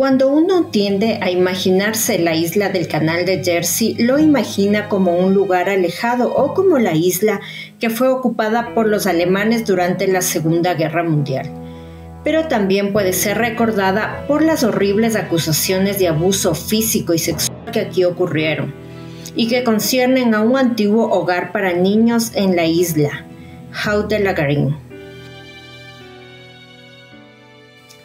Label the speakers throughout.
Speaker 1: Cuando uno tiende a imaginarse la isla del Canal de Jersey, lo imagina como un lugar alejado o como la isla que fue ocupada por los alemanes durante la Segunda Guerra Mundial. Pero también puede ser recordada por las horribles acusaciones de abuso físico y sexual que aquí ocurrieron y que conciernen a un antiguo hogar para niños en la isla, Haut de la Garenne.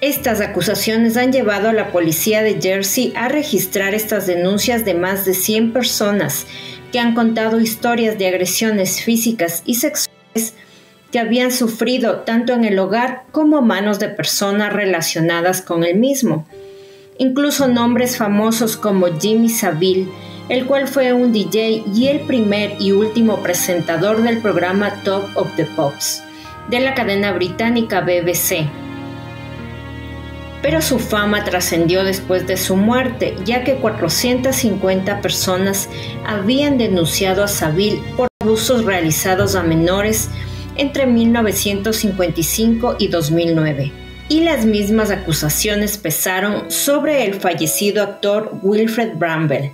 Speaker 1: Estas acusaciones han llevado a la policía de Jersey a registrar estas denuncias de más de 100 personas que han contado historias de agresiones físicas y sexuales que habían sufrido tanto en el hogar como a manos de personas relacionadas con el mismo. Incluso nombres famosos como Jimmy Savile, el cual fue un DJ y el primer y último presentador del programa Top of the Pops de la cadena británica BBC. Pero su fama trascendió después de su muerte, ya que 450 personas habían denunciado a Savile por abusos realizados a menores entre 1955 y 2009. Y las mismas acusaciones pesaron sobre el fallecido actor Wilfred Brambell.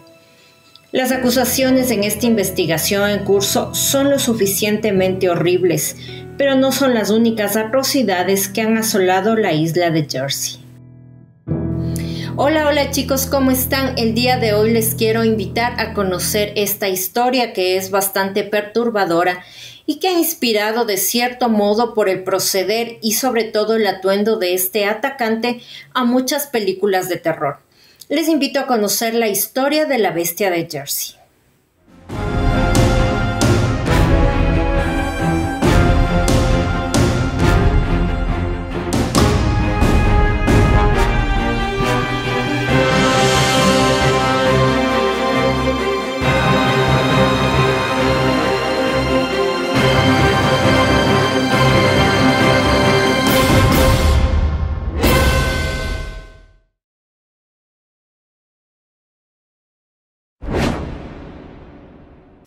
Speaker 1: Las acusaciones en esta investigación en curso son lo suficientemente horribles, pero no son las únicas atrocidades que han asolado la isla de Jersey. Hola chicos, ¿cómo están? El día de hoy les quiero invitar a conocer esta historia que es bastante perturbadora y que ha inspirado de cierto modo por el proceder y sobre todo el atuendo de este atacante a muchas películas de terror. Les invito a conocer la historia de la bestia de Jersey.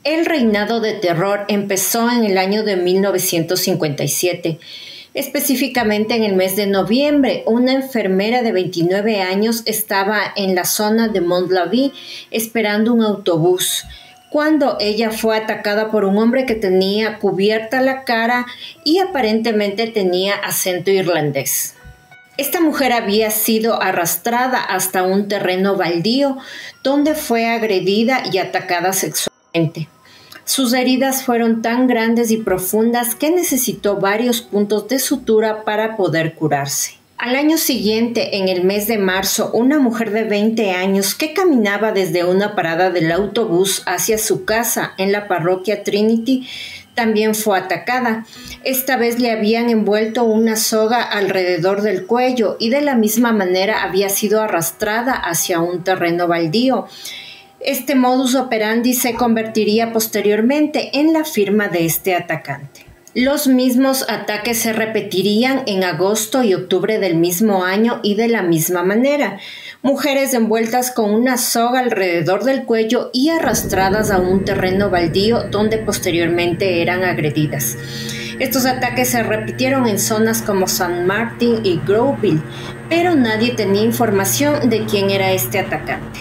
Speaker 1: El reinado de terror empezó en el año de 1957. Específicamente en el mes de noviembre, una enfermera de 29 años estaba en la zona de Mont-la-Vie esperando un autobús, cuando ella fue atacada por un hombre que tenía cubierta la cara y aparentemente tenía acento irlandés. Esta mujer había sido arrastrada hasta un terreno baldío, donde fue agredida y atacada sexualmente. Sus heridas fueron tan grandes y profundas que necesitó varios puntos de sutura para poder curarse. Al año siguiente, en el mes de marzo, una mujer de 20 años que caminaba desde una parada del autobús hacia su casa en la parroquia Trinity también fue atacada. Esta vez le habían envuelto una soga alrededor del cuello y de la misma manera había sido arrastrada hacia un terreno baldío. Este modus operandi se convertiría posteriormente en la firma de este atacante. Los mismos ataques se repetirían en agosto y octubre del mismo año y de la misma manera. Mujeres envueltas con una soga alrededor del cuello y arrastradas a un terreno baldío donde posteriormente eran agredidas. Estos ataques se repitieron en zonas como San Martín y Groveville, pero nadie tenía información de quién era este atacante.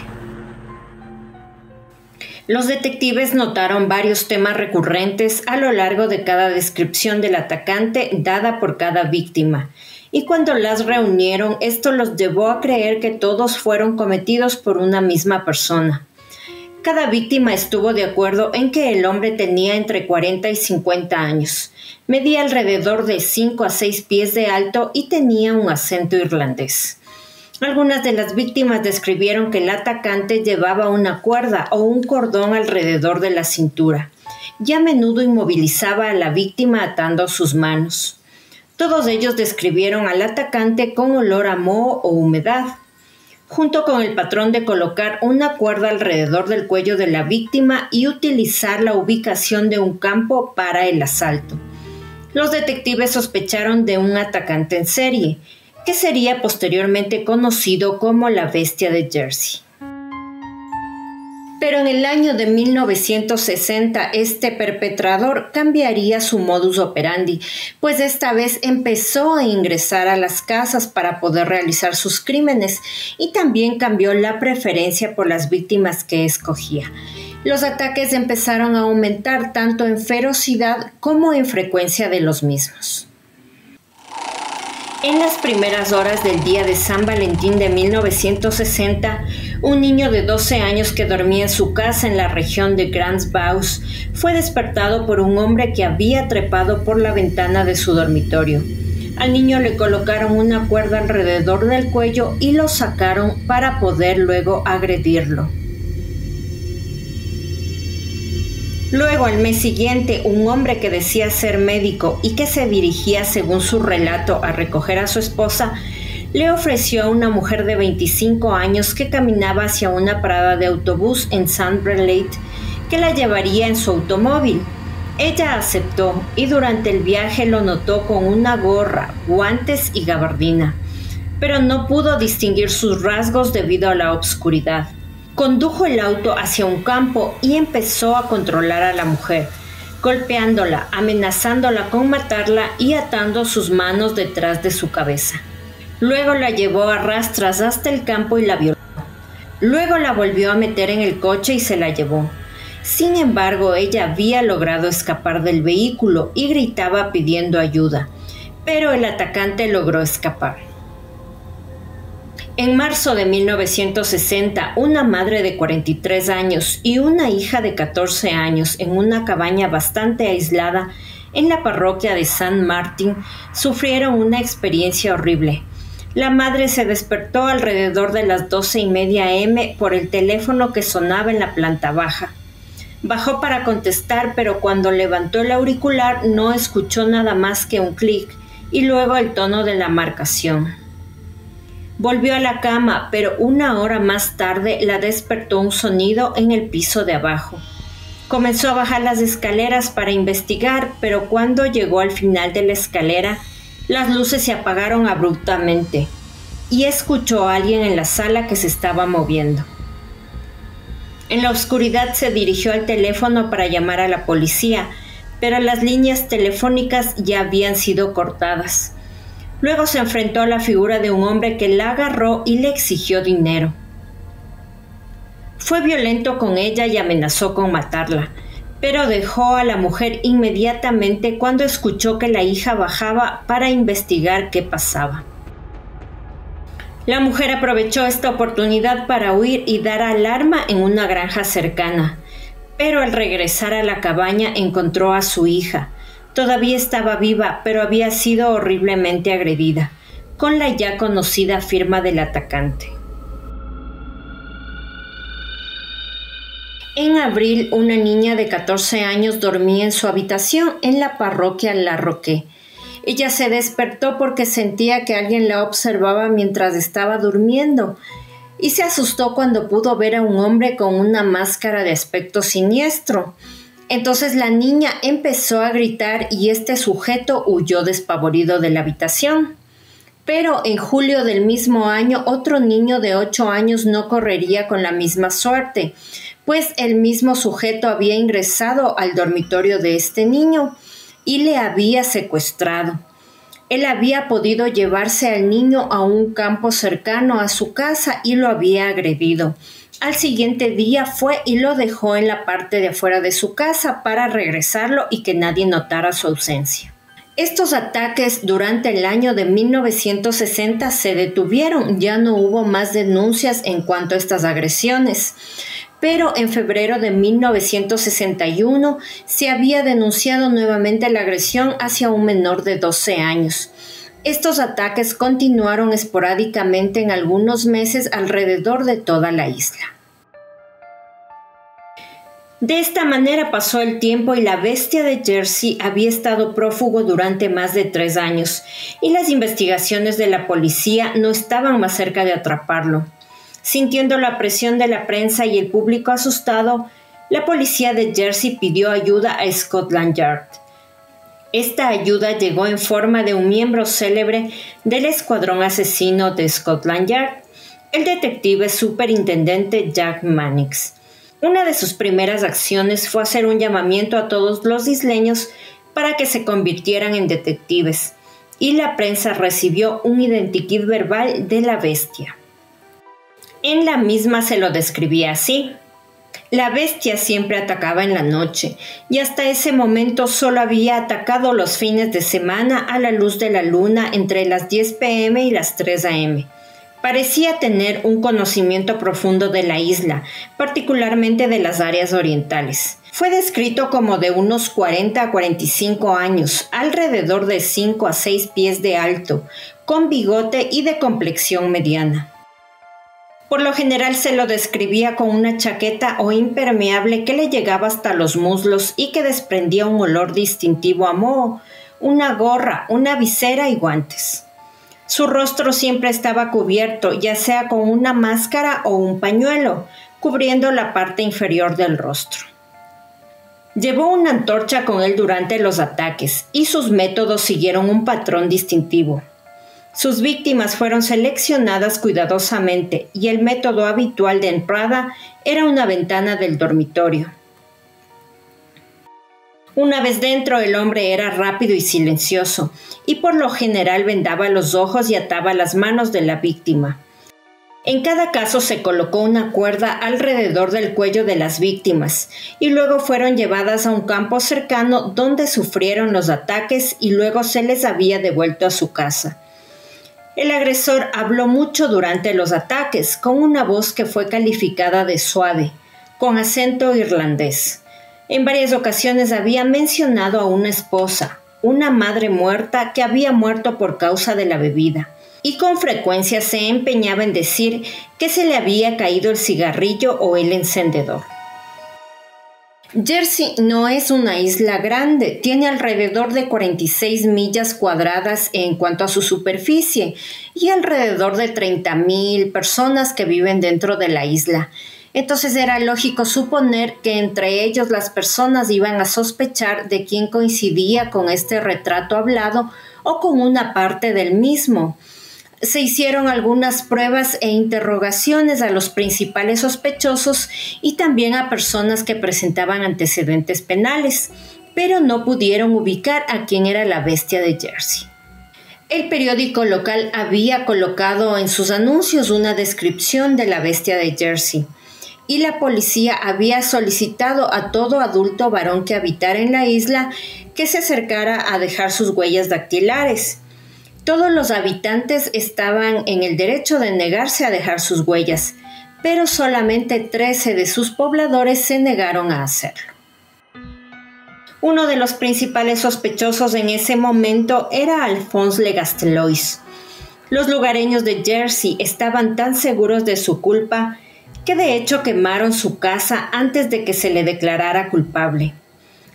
Speaker 1: Los detectives notaron varios temas recurrentes a lo largo de cada descripción del atacante dada por cada víctima, y cuando las reunieron, esto los llevó a creer que todos fueron cometidos por una misma persona. Cada víctima estuvo de acuerdo en que el hombre tenía entre 40 y 50 años, medía alrededor de 5 a 6 pies de alto y tenía un acento irlandés. Algunas de las víctimas describieron que el atacante llevaba una cuerda o un cordón alrededor de la cintura y a menudo inmovilizaba a la víctima atando sus manos. Todos ellos describieron al atacante con olor a moho o humedad, junto con el patrón de colocar una cuerda alrededor del cuello de la víctima y utilizar la ubicación de un campo para el asalto. Los detectives sospecharon de un atacante en serie, que sería posteriormente conocido como la bestia de Jersey. Pero en el año de 1960 este perpetrador cambiaría su modus operandi, pues esta vez empezó a ingresar a las casas para poder realizar sus crímenes y también cambió la preferencia por las víctimas que escogía. Los ataques empezaron a aumentar tanto en ferocidad como en frecuencia de los mismos. En las primeras horas del día de San Valentín de 1960, un niño de 12 años que dormía en su casa en la región de Grands Baus fue despertado por un hombre que había trepado por la ventana de su dormitorio. Al niño le colocaron una cuerda alrededor del cuello y lo sacaron para poder luego agredirlo. Luego, al mes siguiente, un hombre que decía ser médico y que se dirigía, según su relato, a recoger a su esposa, le ofreció a una mujer de 25 años que caminaba hacia una parada de autobús en Saint-Brelade que la llevaría en su automóvil. Ella aceptó y durante el viaje lo notó con una gorra, guantes y gabardina, pero no pudo distinguir sus rasgos debido a la obscuridad. Condujo el auto hacia un campo y empezó a controlar a la mujer, golpeándola, amenazándola con matarla y atando sus manos detrás de su cabeza. Luego la llevó a rastras hasta el campo y la violó. Luego la volvió a meter en el coche y se la llevó. Sin embargo, ella había logrado escapar del vehículo y gritaba pidiendo ayuda, pero el atacante logró escapar. En marzo de 1960, una madre de 43 años y una hija de 14 años en una cabaña bastante aislada en la parroquia de San Martín sufrieron una experiencia horrible. La madre se despertó alrededor de las 12:30 am por el teléfono que sonaba en la planta baja. Bajó para contestar, pero cuando levantó el auricular no escuchó nada más que un clic y luego el tono de la marcación. Volvió a la cama, pero una hora más tarde la despertó un sonido en el piso de abajo. Comenzó a bajar las escaleras para investigar, pero cuando llegó al final de la escalera, las luces se apagaron abruptamente y escuchó a alguien en la sala que se estaba moviendo. En la oscuridad se dirigió al teléfono para llamar a la policía, pero las líneas telefónicas ya habían sido cortadas. Luego se enfrentó a la figura de un hombre que la agarró y le exigió dinero. Fue violento con ella y amenazó con matarla, pero dejó a la mujer inmediatamente cuando escuchó que la hija bajaba para investigar qué pasaba. La mujer aprovechó esta oportunidad para huir y dar alarma en una granja cercana, pero al regresar a la cabaña encontró a su hija. Todavía estaba viva, pero había sido horriblemente agredida, con la ya conocida firma del atacante. En abril, una niña de 14 años dormía en su habitación en la parroquia La Roque. Ella se despertó porque sentía que alguien la observaba mientras estaba durmiendo y se asustó cuando pudo ver a un hombre con una máscara de aspecto siniestro. Entonces la niña empezó a gritar y este sujeto huyó despavorido de la habitación. Pero en julio del mismo año, otro niño de 8 años no correría con la misma suerte, pues el mismo sujeto había ingresado al dormitorio de este niño y le había secuestrado. Él había podido llevarse al niño a un campo cercano a su casa y lo había agredido. Al siguiente día fue y lo dejó en la parte de afuera de su casa para regresarlo y que nadie notara su ausencia. Estos ataques durante el año de 1960 se detuvieron, ya no hubo más denuncias en cuanto a estas agresiones. Pero en febrero de 1961 se había denunciado nuevamente la agresión hacia un menor de 12 años. Estos ataques continuaron esporádicamente en algunos meses alrededor de toda la isla. De esta manera pasó el tiempo y la bestia de Jersey había estado prófugo durante más de 3 años y las investigaciones de la policía no estaban más cerca de atraparlo. Sintiendo la presión de la prensa y el público asustado, la policía de Jersey pidió ayuda a Scotland Yard. Esta ayuda llegó en forma de un miembro célebre del escuadrón asesino de Scotland Yard, el detective superintendente Jack Mannix. Una de sus primeras acciones fue hacer un llamamiento a todos los isleños para que se convirtieran en detectives, y la prensa recibió un identikit verbal de la bestia. En la misma se lo describía así: la bestia siempre atacaba en la noche, y hasta ese momento solo había atacado los fines de semana a la luz de la luna entre las 10 p.m. y las 3 a.m. Parecía tener un conocimiento profundo de la isla, particularmente de las áreas orientales. Fue descrito como de unos 40 a 45 años, alrededor de 5 a 6 pies de alto, con bigote y de complexión mediana. Por lo general se lo describía con una chaqueta o impermeable que le llegaba hasta los muslos y que desprendía un olor distintivo a moho, una gorra, una visera y guantes. Su rostro siempre estaba cubierto, ya sea con una máscara o un pañuelo, cubriendo la parte inferior del rostro. Llevó una antorcha con él durante los ataques y sus métodos siguieron un patrón distintivo. Sus víctimas fueron seleccionadas cuidadosamente y el método habitual de entrada era una ventana del dormitorio. Una vez dentro, el hombre era rápido y silencioso, y por lo general vendaba los ojos y ataba las manos de la víctima. En cada caso se colocó una cuerda alrededor del cuello de las víctimas, y luego fueron llevadas a un campo cercano donde sufrieron los ataques y luego se les había devuelto a su casa. El agresor habló mucho durante los ataques, con una voz que fue calificada de suave, con acento irlandés. En varias ocasiones había mencionado a una esposa, una madre muerta que había muerto por causa de la bebida, y con frecuencia se empeñaba en decir que se le había caído el cigarrillo o el encendedor. Jersey no es una isla grande, tiene alrededor de 46 millas cuadradas en cuanto a su superficie y alrededor de 30,000 personas que viven dentro de la isla. Entonces era lógico suponer que entre ellos las personas iban a sospechar de quién coincidía con este retrato hablado o con una parte del mismo. Se hicieron algunas pruebas e interrogaciones a los principales sospechosos y también a personas que presentaban antecedentes penales, pero no pudieron ubicar a quién era la bestia de Jersey. El periódico local había colocado en sus anuncios una descripción de la bestia de Jersey, y la policía había solicitado a todo adulto varón que habitara en la isla que se acercara a dejar sus huellas dactilares. Todos los habitantes estaban en el derecho de negarse a dejar sus huellas, pero solamente 13 de sus pobladores se negaron a hacerlo. Uno de los principales sospechosos en ese momento era Alphonse Le Gastelois. Los lugareños de Jersey estaban tan seguros de su culpa que de hecho quemaron su casa antes de que se le declarara culpable.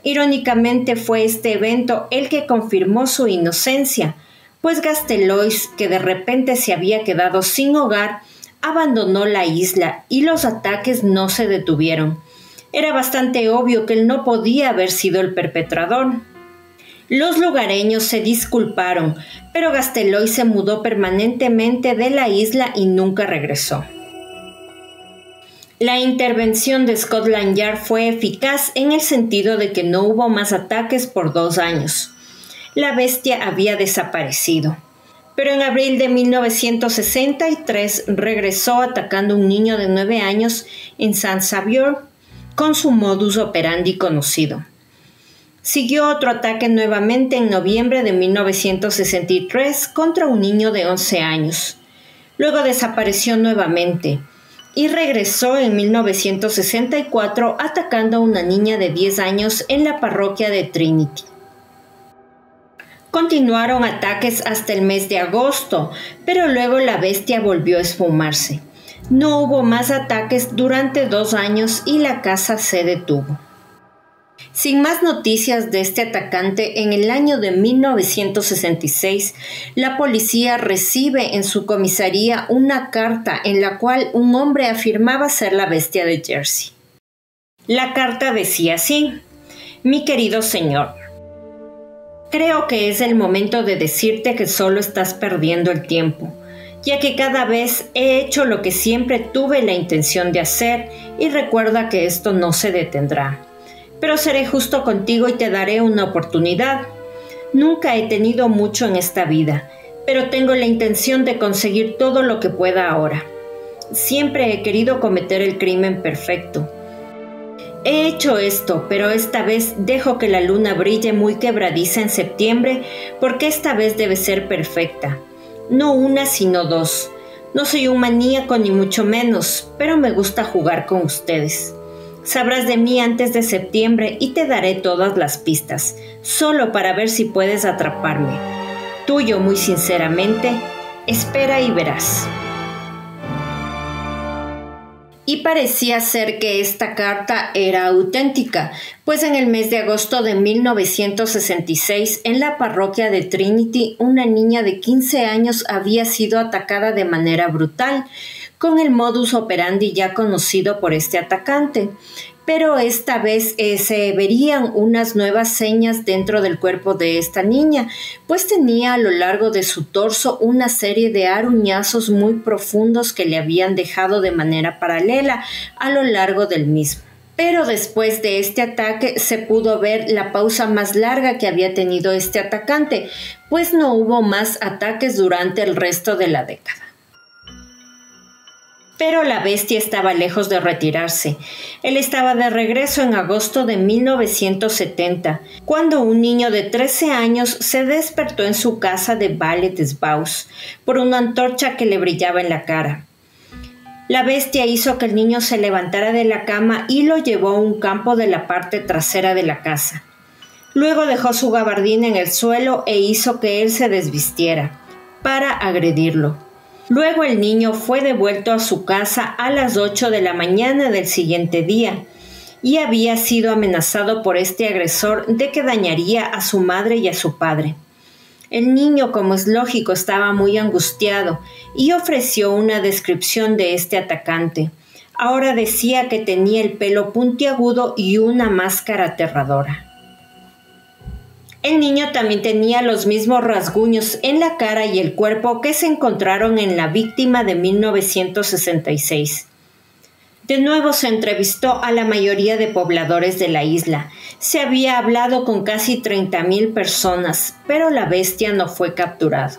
Speaker 1: Irónicamente fue este evento el que confirmó su inocencia, pues Gastelois, que de repente se había quedado sin hogar, abandonó la isla y los ataques no se detuvieron. Era bastante obvio que él no podía haber sido el perpetrador. Los lugareños se disculparon, pero Gastelois se mudó permanentemente de la isla y nunca regresó. La intervención de Scotland Yard fue eficaz en el sentido de que no hubo más ataques por 2 años. La bestia había desaparecido, pero en abril de 1963 regresó atacando a un niño de 9 años en Saint-Sauveur con su modus operandi conocido. Siguió otro ataque nuevamente en noviembre de 1963 contra un niño de 11 años. Luego desapareció nuevamente y regresó en 1964 atacando a una niña de 10 años en la parroquia de Trinity. Continuaron ataques hasta el mes de agosto, pero luego la bestia volvió a esfumarse. No hubo más ataques durante 2 años y la caza se detuvo. Sin más noticias de este atacante, en el año de 1966, la policía recibe en su comisaría una carta en la cual un hombre afirmaba ser la bestia de Jersey. La carta decía así: «Mi querido señor, creo que es el momento de decirte que solo estás perdiendo el tiempo. ya que cada vez he hecho lo que siempre tuve la intención de hacer y recuerda que esto no se detendrá. Pero seré justo contigo y te daré una oportunidad. Nunca he tenido mucho en esta vida, pero tengo la intención de conseguir todo lo que pueda ahora. Siempre he querido cometer el crimen perfecto. He hecho esto, pero esta vez dejo que la luna brille muy quebradiza en septiembre, porque esta vez debe ser perfecta. No una, sino dos. No soy un maníaco ni mucho menos, pero me gusta jugar con ustedes. Sabrás de mí antes de septiembre y te daré todas las pistas, solo para ver si puedes atraparme. Tuyo muy sinceramente, espera y verás. Y parecía ser que esta carta era auténtica, pues en el mes de agosto de 1966, en la parroquia de Trinity, una niña de 15 años había sido atacada de manera brutal, con el modus operandi ya conocido por este atacante. Pero esta vez se verían unas nuevas señas dentro del cuerpo de esta niña, pues tenía a lo largo de su torso una serie de aruñazos muy profundos que le habían dejado de manera paralela a lo largo del mismo. Pero después de este ataque se pudo ver la pausa más larga que había tenido este atacante, pues no hubo más ataques durante el resto de la década. Pero la bestia estaba lejos de retirarse. Él estaba de regreso en agosto de 1970, cuando un niño de 13 años se despertó en su casa de Ballet-Sbaus por una antorcha que le brillaba en la cara. La bestia hizo que el niño se levantara de la cama y lo llevó a un campo de la parte trasera de la casa. Luego dejó su gabardina en el suelo e hizo que él se desvistiera para agredirlo. Luego el niño fue devuelto a su casa a las 8 de la mañana del siguiente día y había sido amenazado por este agresor de que dañaría a su madre y a su padre. El niño, como es lógico, estaba muy angustiado y ofreció una descripción de este atacante. Ahora decía que tenía el pelo puntiagudo y una máscara aterradora. El niño también tenía los mismos rasguños en la cara y el cuerpo que se encontraron en la víctima de 1966. De nuevo se entrevistó a la mayoría de pobladores de la isla. Se había hablado con casi 30,000 personas, pero la bestia no fue capturado.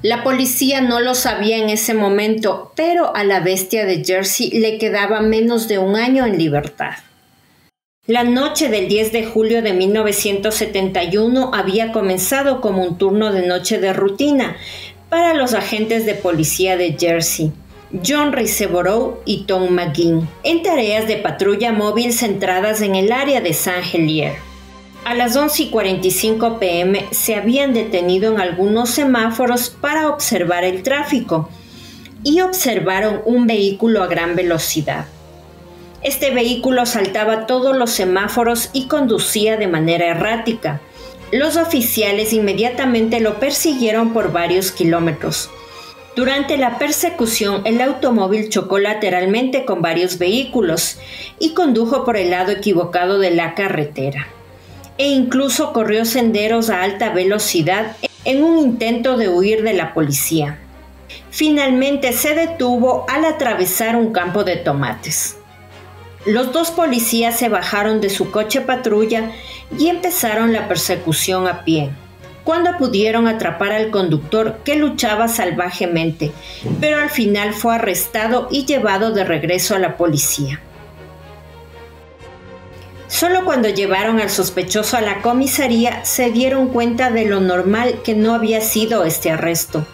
Speaker 1: La policía no lo sabía en ese momento, pero a la bestia de Jersey le quedaba menos de un año en libertad. La noche del 10 de julio de 1971 había comenzado como un turno de noche de rutina para los agentes de policía de Jersey, John Riseborough y Tom McGinn, en tareas de patrulla móvil centradas en el área de St. Helier. A las 11:45 p.m. se habían detenido en algunos semáforos para observar el tráfico y observaron un vehículo a gran velocidad. Este vehículo saltaba todos los semáforos y conducía de manera errática. Los oficiales inmediatamente lo persiguieron por varios kilómetros. Durante la persecución, el automóvil chocó lateralmente con varios vehículos y condujo por el lado equivocado de la carretera. E incluso corrió senderos a alta velocidad en un intento de huir de la policía. Finalmente se detuvo al atravesar un campo de tomates. Los dos policías se bajaron de su coche patrulla y empezaron la persecución a pie, cuando pudieron atrapar al conductor que luchaba salvajemente, pero al final fue arrestado y llevado de regreso a la policía. Solo cuando llevaron al sospechoso a la comisaría se dieron cuenta de lo normal que no había sido este arresto.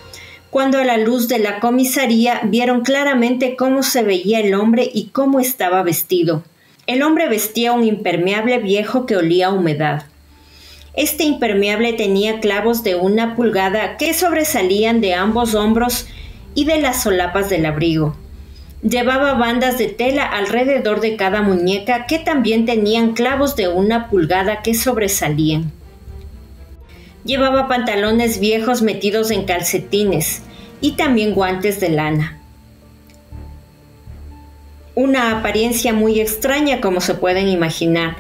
Speaker 1: Cuando a la luz de la comisaría vieron claramente cómo se veía el hombre y cómo estaba vestido. El hombre vestía un impermeable viejo que olía a humedad. Este impermeable tenía clavos de 1 pulgada que sobresalían de ambos hombros y de las solapas del abrigo. Llevaba bandas de tela alrededor de cada muñeca que también tenían clavos de 1 pulgada que sobresalían. Llevaba pantalones viejos metidos en calcetines y también guantes de lana. Una apariencia muy extraña, como se pueden imaginar,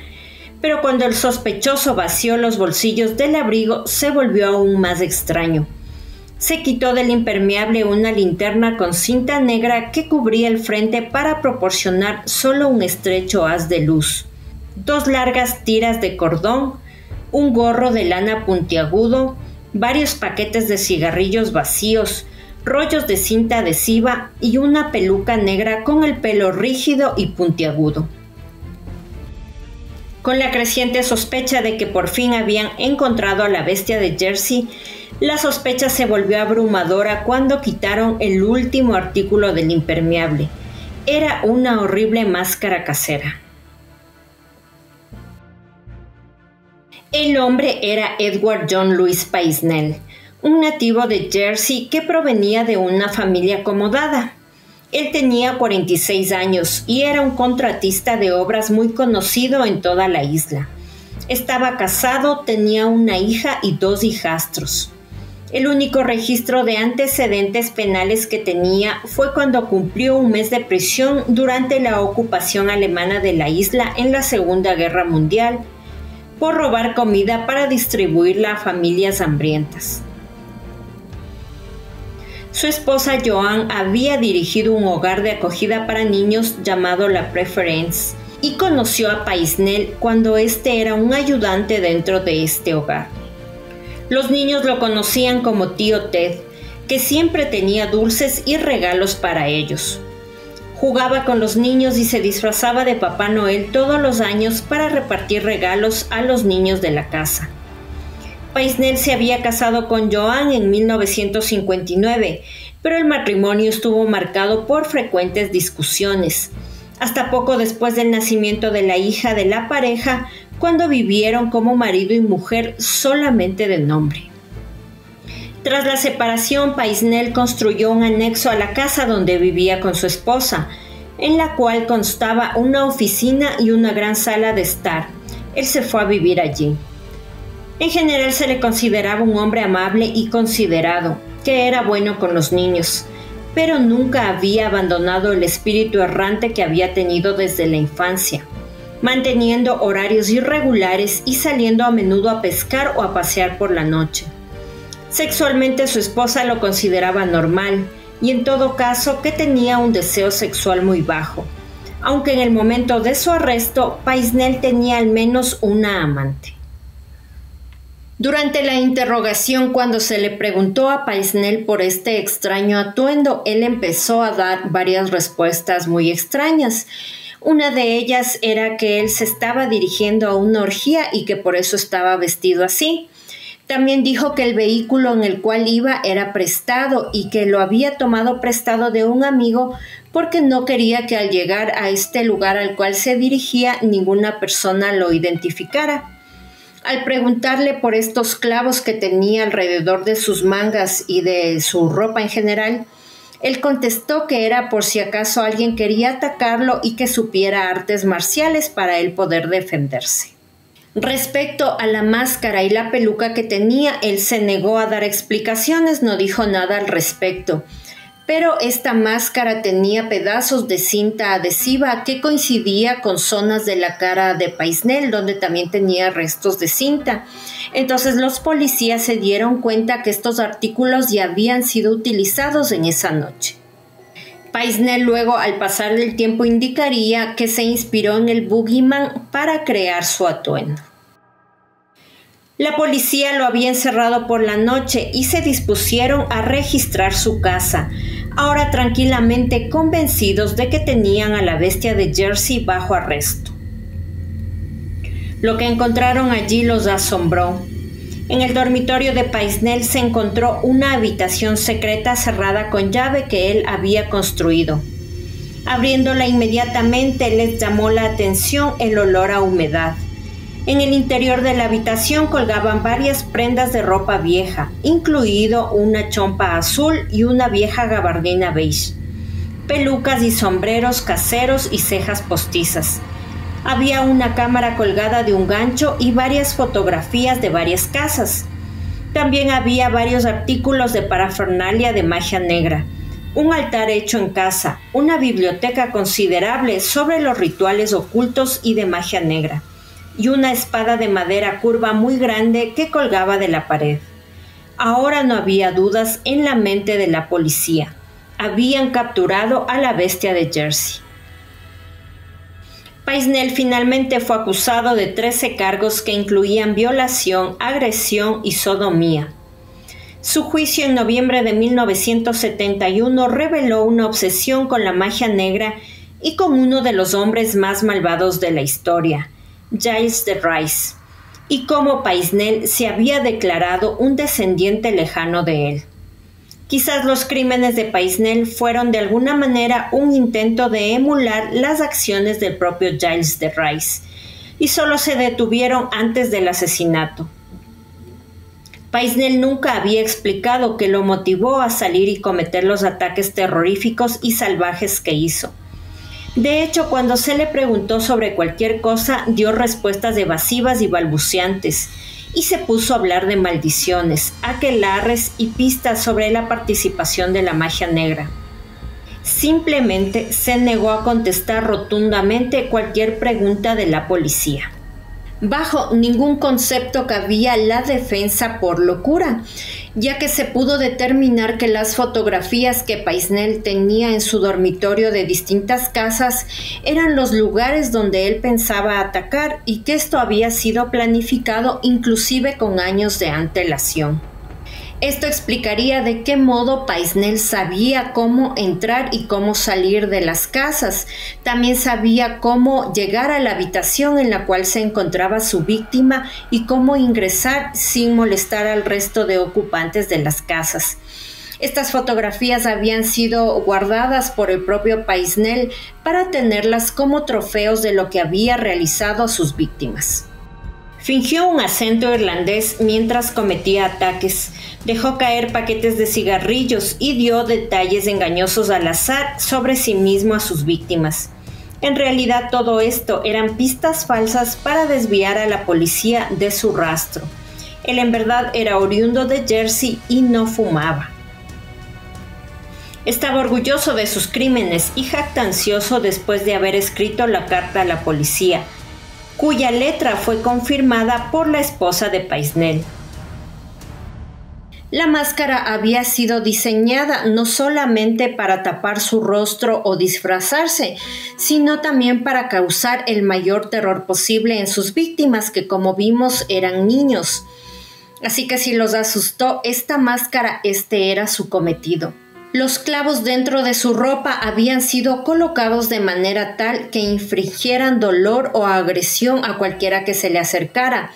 Speaker 1: pero cuando el sospechoso vació los bolsillos del abrigo se volvió aún más extraño. Se quitó del impermeable una linterna con cinta negra que cubría el frente para proporcionar solo un estrecho haz de luz, 2 largas tiras de cordón, un gorro de lana puntiagudo, varios paquetes de cigarrillos vacíos, rollos de cinta adhesiva y una peluca negra con el pelo rígido y puntiagudo. Con la creciente sospecha de que por fin habían encontrado a la bestia de Jersey, la sospecha se volvió abrumadora cuando quitaron el último artículo del impermeable. Era una horrible máscara casera. El hombre era Edward John Louis Paisnel, un nativo de Jersey que provenía de una familia acomodada. Él tenía 46 años y era un contratista de obras muy conocido en toda la isla. Estaba casado, tenía una hija y 2 hijastros. El único registro de antecedentes penales que tenía fue cuando cumplió un mes de prisión durante la ocupación alemana de la isla en la Segunda Guerra Mundial, por robar comida para distribuirla a familias hambrientas. Su esposa Joan había dirigido un hogar de acogida para niños llamado La Preference y conoció a Paisnel cuando éste era un ayudante dentro de este hogar. Los niños lo conocían como tío Ted, que siempre tenía dulces y regalos para ellos. Jugaba con los niños y se disfrazaba de Papá Noel todos los años para repartir regalos a los niños de la casa. Paisnel se había casado con Joan en 1959, pero el matrimonio estuvo marcado por frecuentes discusiones, hasta poco después del nacimiento de la hija de la pareja, cuando vivieron como marido y mujer solamente de nombre. Tras la separación, Paisnel construyó un anexo a la casa donde vivía con su esposa, en la cual constaba una oficina y una gran sala de estar. Él se fue a vivir allí. En general se le consideraba un hombre amable y considerado, que era bueno con los niños, pero nunca había abandonado el espíritu errante que había tenido desde la infancia, manteniendo horarios irregulares y saliendo a menudo a pescar o a pasear por la noche. Sexualmente su esposa lo consideraba normal y en todo caso que tenía un deseo sexual muy bajo, aunque en el momento de su arresto Paisnel tenía al menos una amante. Durante la interrogación, cuando se le preguntó a Paisnel por este extraño atuendo, él empezó a dar varias respuestas muy extrañas. Una de ellas era que él se estaba dirigiendo a una orgía y que por eso estaba vestido así. También dijo que el vehículo en el cual iba era prestado y que lo había tomado prestado de un amigo porque no quería que al llegar a este lugar al cual se dirigía ninguna persona lo identificara. Al preguntarle por estos clavos que tenía alrededor de sus mangas y de su ropa en general, él contestó que era por si acaso alguien quería atacarlo y que supiera artes marciales para él poder defenderse. Respecto a la máscara y la peluca que tenía, él se negó a dar explicaciones, no dijo nada al respecto. Pero esta máscara tenía pedazos de cinta adhesiva que coincidía con zonas de la cara de Paisnel, donde también tenía restos de cinta. Entonces los policías se dieron cuenta que estos artículos ya habían sido utilizados en esa noche. Paisnel luego, al pasar del tiempo, indicaría que se inspiró en el Boogeyman para crear su atuendo. La policía lo había encerrado por la noche y se dispusieron a registrar su casa, ahora tranquilamente convencidos de que tenían a la bestia de Jersey bajo arresto. Lo que encontraron allí los asombró. En el dormitorio de Paisnel se encontró una habitación secreta cerrada con llave que él había construido. Abriéndola inmediatamente les llamó la atención el olor a humedad. En el interior de la habitación colgaban varias prendas de ropa vieja, incluido una chompa azul y una vieja gabardina beige, pelucas y sombreros caseros y cejas postizas. Había una cámara colgada de un gancho y varias fotografías de varias casas. También había varios artículos de parafernalia de magia negra, un altar hecho en casa, una biblioteca considerable sobre los rituales ocultos y de magia negra, y una espada de madera curva muy grande que colgaba de la pared. Ahora no había dudas en la mente de la policía. Habían capturado a la bestia de Jersey. Paisnel finalmente fue acusado de 13 cargos que incluían violación, agresión y sodomía. Su juicio en noviembre de 1971 reveló una obsesión con la magia negra y con uno de los hombres más malvados de la historia, Giles de Rice, y cómo Paisnel se había declarado un descendiente lejano de él. Quizás los crímenes de Paisnel fueron de alguna manera un intento de emular las acciones del propio Giles de Rice, y solo se detuvieron antes del asesinato. Paisnel nunca había explicado qué lo motivó a salir y cometer los ataques terroríficos y salvajes que hizo. De hecho, cuando se le preguntó sobre cualquier cosa, dio respuestas evasivas y balbuceantes, y se puso a hablar de maldiciones, aquelarres y pistas sobre la participación de la magia negra. Simplemente se negó a contestar rotundamente cualquier pregunta de la policía. Bajo ningún concepto cabía la defensa por locura, ya que se pudo determinar que las fotografías que Paisnel tenía en su dormitorio de distintas casas eran los lugares donde él pensaba atacar y que esto había sido planificado inclusive con años de antelación. Esto explicaría de qué modo Paisnel sabía cómo entrar y cómo salir de las casas. También sabía cómo llegar a la habitación en la cual se encontraba su víctima y cómo ingresar sin molestar al resto de ocupantes de las casas. Estas fotografías habían sido guardadas por el propio Paisnel para tenerlas como trofeos de lo que había realizado a sus víctimas. Fingió un acento irlandés mientras cometía ataques, dejó caer paquetes de cigarrillos y dio detalles engañosos al azar sobre sí mismo a sus víctimas. En realidad todo esto eran pistas falsas para desviar a la policía de su rastro. Él en verdad era oriundo de Jersey y no fumaba. Estaba orgulloso de sus crímenes y jactancioso después de haber escrito la carta a la policía, cuya letra fue confirmada por la esposa de Paisnel. La máscara había sido diseñada no solamente para tapar su rostro o disfrazarse, sino también para causar el mayor terror posible en sus víctimas, que como vimos eran niños. Así que si los asustó esta máscara, este era su cometido. Los clavos dentro de su ropa habían sido colocados de manera tal que infligieran dolor o agresión a cualquiera que se le acercara.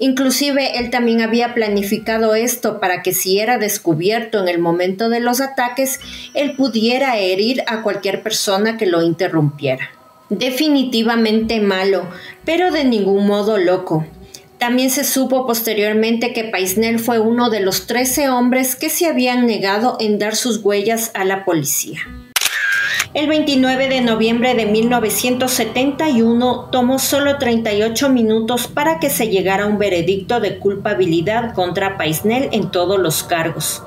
Speaker 1: Inclusive él también había planificado esto para que si era descubierto en el momento de los ataques, él pudiera herir a cualquier persona que lo interrumpiera. Definitivamente malo, pero de ningún modo loco. También se supo posteriormente que Paisnel fue uno de los 13 hombres que se habían negado en dar sus huellas a la policía. El 29 de noviembre de 1971 tomó solo 38 minutos para que se llegara a un veredicto de culpabilidad contra Paisnel en todos los cargos.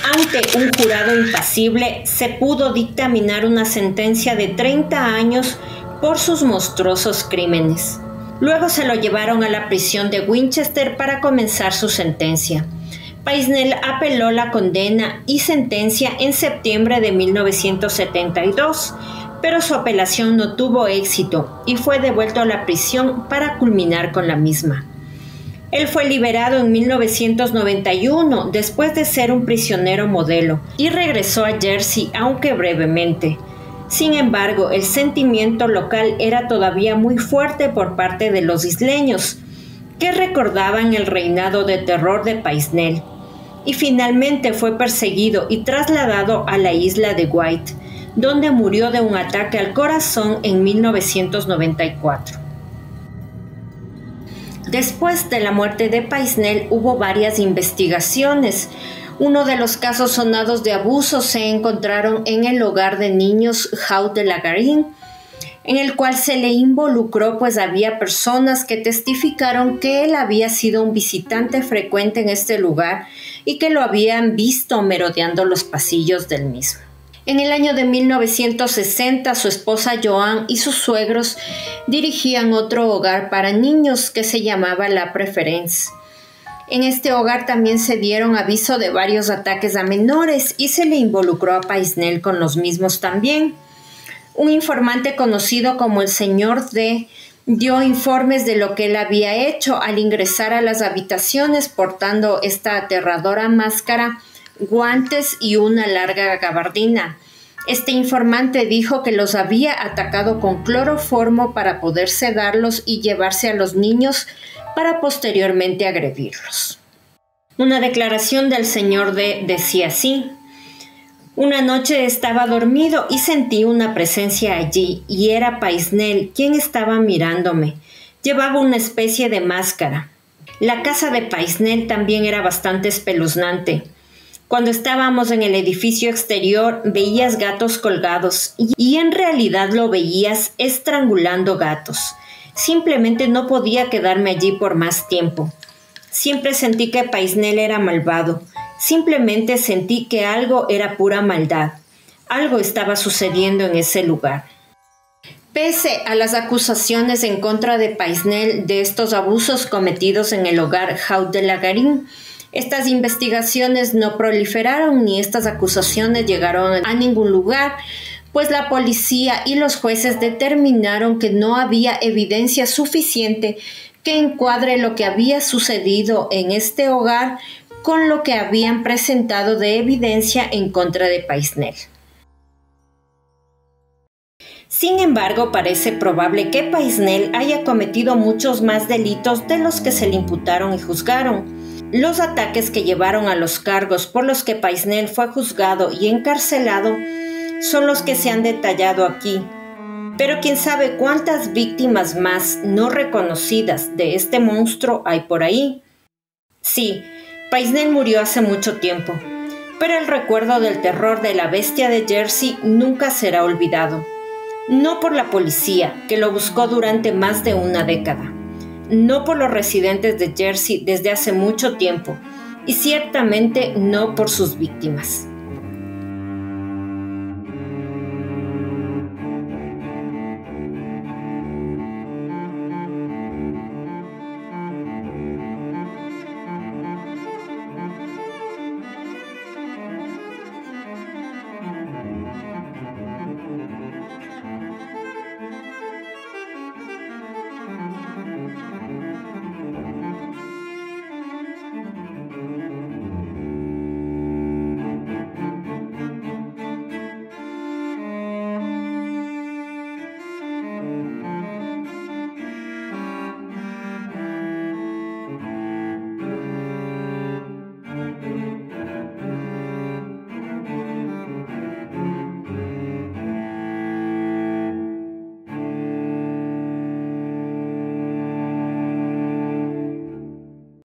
Speaker 1: Ante un jurado impasible, se pudo dictaminar una sentencia de 30 años por sus monstruosos crímenes. Luego se lo llevaron a la prisión de Winchester para comenzar su sentencia. Paisnel apeló la condena y sentencia en septiembre de 1972, pero su apelación no tuvo éxito y fue devuelto a la prisión para culminar con la misma. Él fue liberado en 1991 después de ser un prisionero modelo y regresó a Jersey, aunque brevemente. Sin embargo, el sentimiento local era todavía muy fuerte por parte de los isleños, que recordaban el reinado de terror de Paisnel, y finalmente fue perseguido y trasladado a la isla de Wight, donde murió de un ataque al corazón en 1994. Después de la muerte de Paisnel hubo varias investigaciones. Uno de los casos sonados de abuso se encontraron en el hogar de niños Haut de la Garenne, en el cual se le involucró, pues había personas que testificaron que él había sido un visitante frecuente en este lugar y que lo habían visto merodeando los pasillos del mismo. En el año de 1960, su esposa Joan y sus suegros dirigían otro hogar para niños que se llamaba La Preference. En este hogar también se dieron aviso de varios ataques a menores y se le involucró a Paisnel con los mismos también. Un informante conocido como el señor D dio informes de lo que él había hecho al ingresar a las habitaciones portando esta aterradora máscara, guantes y una larga gabardina. Este informante dijo que los había atacado con cloroformo para poder sedarlos y llevarse a los niños para posteriormente agredirlos. Una declaración del señor D decía así: una noche estaba dormido y sentí una presencia allí, y era Paisnel quien estaba mirándome. Llevaba una especie de máscara. La casa de Paisnel también era bastante espeluznante. Cuando estábamos en el edificio exterior veías gatos colgados y en realidad lo veías estrangulando gatos. Simplemente no podía quedarme allí por más tiempo. Siempre sentí que Paisnel era malvado. Simplemente sentí que algo era pura maldad. Algo estaba sucediendo en ese lugar. Pese a las acusaciones en contra de Paisnel de estos abusos cometidos en el hogar Haut de la Garenne, estas investigaciones no proliferaron ni estas acusaciones llegaron a ningún lugar, pues la policía y los jueces determinaron que no había evidencia suficiente que encuadre lo que había sucedido en este hogar con lo que habían presentado de evidencia en contra de Paisnel. Sin embargo, parece probable que Paisnel haya cometido muchos más delitos de los que se le imputaron y juzgaron. Los ataques que llevaron a los cargos por los que Paisnel fue juzgado y encarcelado son los que se han detallado aquí. Pero quién sabe cuántas víctimas más no reconocidas de este monstruo hay por ahí. Sí, Paisnel murió hace mucho tiempo, pero el recuerdo del terror de la bestia de Jersey nunca será olvidado. No por la policía, que lo buscó durante más de una década. No por los residentes de Jersey desde hace mucho tiempo, y ciertamente no por sus víctimas.